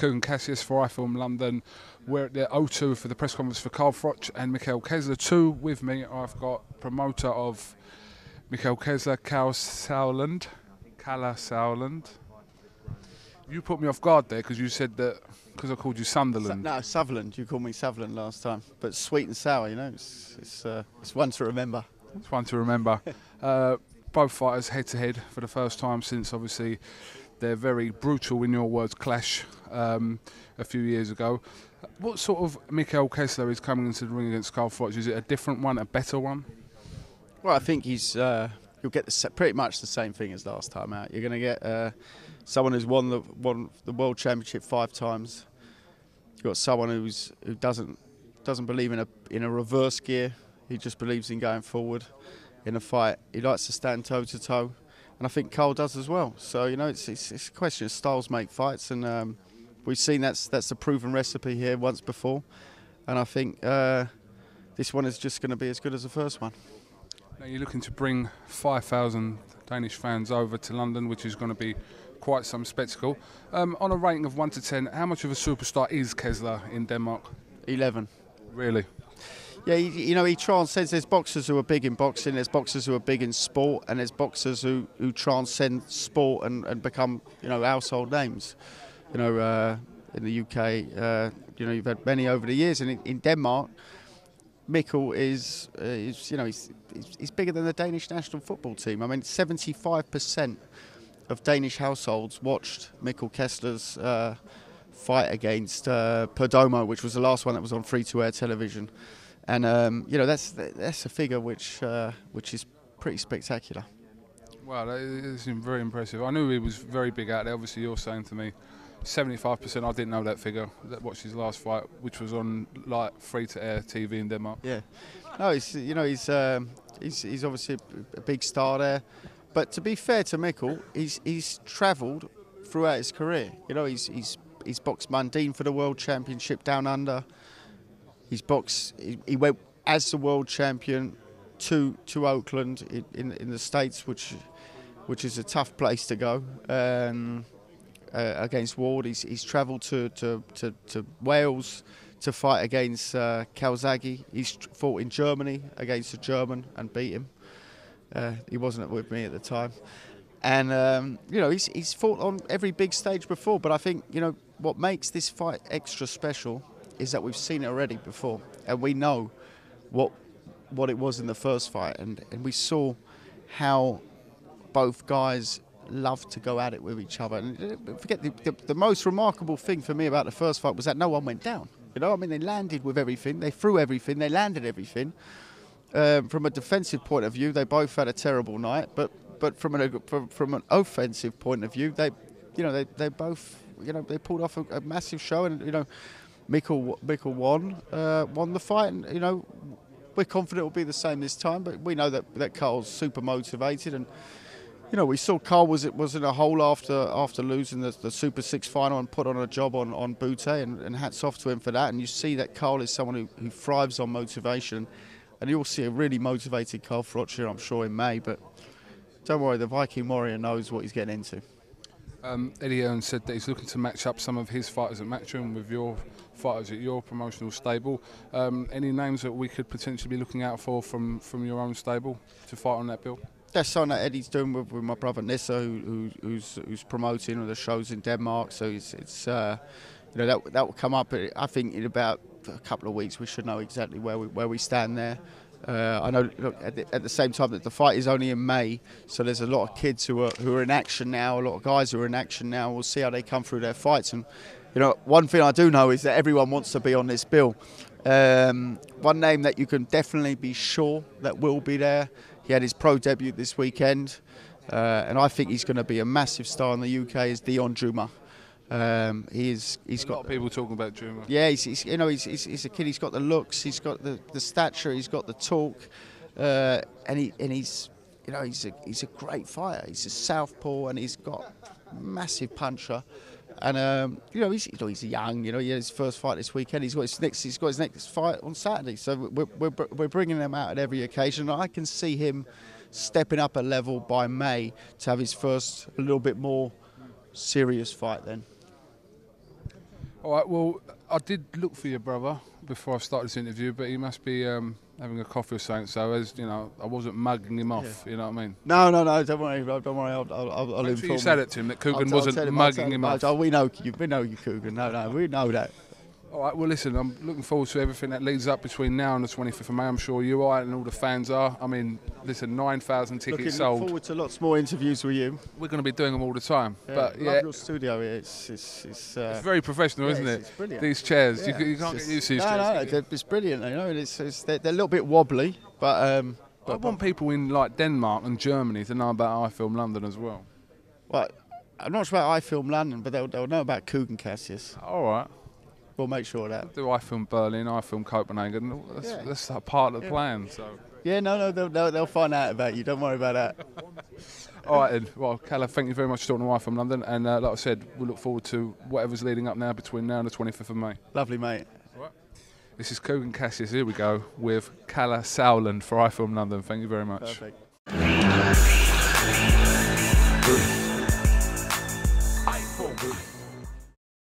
Kuhn Cassius for iFILM London. We're at the O2 for the press conference for Karl Froch and KESSLER 2. With me, I've got promoter of KESSLER, KALLE SAUERLAND. KALLE SAUERLAND. You put me off guard there because you said that because I called you Sunderland. No, Sutherland. You called me Sutherland last time, but sweet and sour, you know, it's one to remember. It's one to remember. Both fighters head to head for the first time since obviously their very brutal, in your words, clash a few years ago. What sort of KESSLER is coming into the ring against Karl Froch? Is it a different one, a better one? Well, I think you'll get pretty much the same thing as last time out. You're going to get someone who's won the World Championship 5 times. You've got someone who doesn't believe in a reverse gear. He just believes in going forward in a fight. He likes to stand toe to toe, and I think Karl does as well. So you know, it's a question of styles make fights, and we've seen that's a proven recipe here once before, and I think this one is just going to be as good as the first one. Now you're looking to bring 5,000 Danish fans over to London, which is going to be quite some spectacle. On a rating of 1 to 10, how much of a superstar is KESSLER in Denmark? 11. Really? Yeah, you know, he transcends. There's boxers who are big in boxing, there's boxers who are big in sport, and there's boxers who transcend sport and become, you know, household names. You know, in the UK, you know, you've had many over the years, and in Denmark, Mikkel is you know, he's bigger than the Danish national football team. I mean, 75% of Danish households watched Mikkel Kessler's fight against Perdomo, which was the last one that was on free-to-air television. And you know, that's a figure which is pretty spectacular. Wow, that is very impressive. I knew he was very big out there. Obviously, you're saying to me 75%. I didn't know that figure. That watched his last fight, which was on like free-to-air TV in Denmark. Yeah, no, you know, he's obviously a big star there. But to be fair to Mikkel, he's travelled throughout his career. You know, he's boxed Mundine for the World Championship down under. He's boxed. He went as the world champion to Oakland in the States, which is a tough place to go against Ward. He's travelled to Wales to fight against Calzaghe. He's fought in Germany against a German and beat him. He wasn't with me at the time, and you know, he's fought on every big stage before. But I think, you know, what makes this fight extra special is that we've seen it already before, and we know what it was in the first fight, and we saw how both guys love to go at it with each other. And forget the most remarkable thing for me about the first fight was that no one went down. You know, I mean, they landed with everything, they threw everything, they landed everything. From a defensive point of view, they both had a terrible night, but from an offensive point of view, they both, you know, they pulled off a massive show, and you know, Mikkel won the fight, and you know, we're confident it will be the same this time. But we know that Karl's super motivated, and you know, we saw Karl was in a hole after losing the Super 6 final and put on a job on Butte, and hats off to him for that. And you see that Karl is someone who thrives on motivation, and you'll see a really motivated Karl Froch here, I'm sure, in May. But don't worry, the Viking Warrior knows what he's getting into. Eddie Hearn said that he's looking to match up some of his fighters at Matchroom with your fighters at your promotional stable. Any names that we could potentially be looking out for from your own stable to fight on that bill? That's something that Eddie's doing with my brother Nissa, who's promoting the shows in Denmark. So it's you know, that will come up. I think in about a couple of weeks we should know exactly where we stand there. I know, look, at the same time that the fight is only in May, so there's a lot of kids who are in action now, a lot of guys who are in action now. We'll see how they come through their fights. And you know, one thing I do know is that everyone wants to be on this bill. One name that you can definitely be sure that will be there. He had his pro debut this weekend, and I think he's going to be a massive star in the UK. Is Dion Juma. He's got a lot of people talking about Juma. Yeah, he's you know, he's a kid. He's got the looks, he's got the stature, he's got the talk, and he's, you know, he's a great fighter. He's a southpaw, and he's got massive puncher. And you know, he's young. You know, he had his first fight this weekend. He's got his next fight on Saturday. So we're bringing him out at every occasion. I can see him stepping up a level by May to have his first a little bit more serious fight then. All right, well, I did look for your brother before I started this interview, but he must be having a coffee or something. So, as you know, I wasn't mugging him off. You know what I mean? No, don't worry. I'll Make sure you inform said him. it to him that Coogan I'll wasn't tell him, mugging him off. Oh, we know you, Coogan. No, we know that. All right, well, listen, I'm looking forward to everything that leads up between now and the 25th of May. I'm sure you are and all the fans are. I mean, listen, 9,000 tickets Looking sold. forward to lots more interviews with you. We're going to be doing them all the time. Yeah, But love your studio here. It's very professional, isn't it? It's brilliant. These chairs, Yeah, you can't get used to these chairs. No, it's brilliant. You know, and they're a little bit wobbly, but I want people in like Denmark and Germany to know about iFILM London as well. well, I'm not sure about iFILM London, but they'll know about Coogan Cassius. All right. We'll make sure of that. Do iFILM Berlin, iFILM Copenhagen. That's a part of the plan. So. Yeah, no, they'll find out about you. Don't worry about that. All right, then. Well, Kalle, thank you very much for talking to iFILM London. And like I said, we look forward to whatever's leading up now between now and the 25th of May. Lovely, mate. Right. This is Coogan Cassius. Here we go with KALLE SAUERLAND for iFILM London. Thank you very much. Perfect.